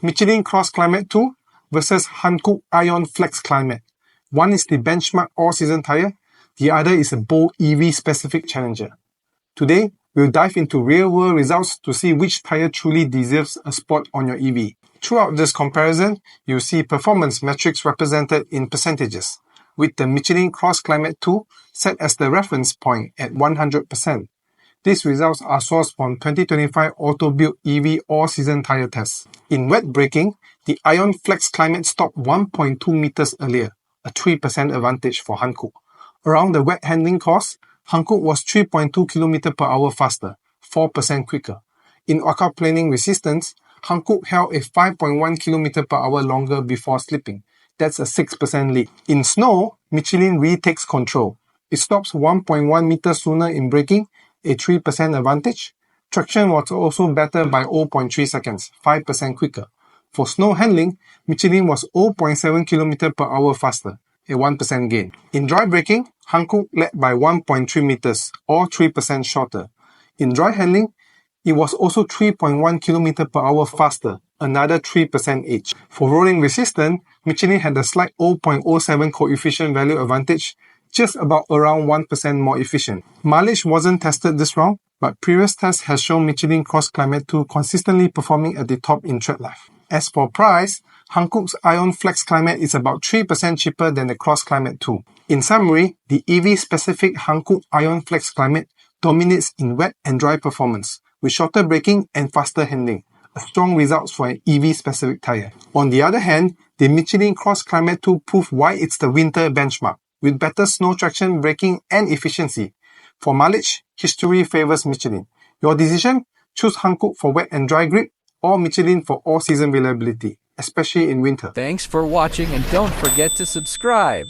Michelin CrossClimate 2 versus Hankook iON FlexClimate. One is the benchmark all-season tire, the other is a bold EV-specific challenger. Today, we'll dive into real-world results to see which tire truly deserves a spot on your EV. Throughout this comparison, you'll see performance metrics represented in percentages, with the Michelin CrossClimate 2 set as the reference point at 100%. These results are sourced from 2025 Auto-Build EV all-season tire tests. In wet braking, the iON FlexClimate stopped 1.2 meters earlier, a 3% advantage for Hankook. Around the wet handling course, Hankook was 3.2 km per hour faster, 4% quicker. In aquaplaning resistance, Hankook held a 5.1 km per hour longer before slipping. That's a 6% lead. In snow, Michelin retakes control. It stops 1.1 meters sooner in braking, a 3% advantage. Traction was also better by 0.3 seconds, 5% quicker. For snow handling, Michelin was 0.7 km per hour faster, a 1% gain. In dry braking, Hankook led by 1.3 meters, or 3% shorter. In dry handling, it was also 3.1 km per hour faster, another 3% each. For rolling resistance, Michelin had a slight 0.07 coefficient value advantage, just about around 1% more efficient. Mileage wasn't tested this round, but previous tests has shown Michelin CrossClimate 2 consistently performing at the top in tread life. As for price, Hankook's iON FlexClimate is about 3% cheaper than the CrossClimate 2. In summary, the EV-specific Hankook iON FlexClimate dominates in wet and dry performance, with shorter braking and faster handling, a strong result for an EV-specific tire. On the other hand, the Michelin CrossClimate 2 proved why it's the winter benchmark, with better snow traction, braking, and efficiency. For mileage, history favors Michelin. Your decision? Choose Hankook for wet and dry grip, or Michelin for all-season reliability, especially in winter. Thanks for watching, and don't forget to subscribe.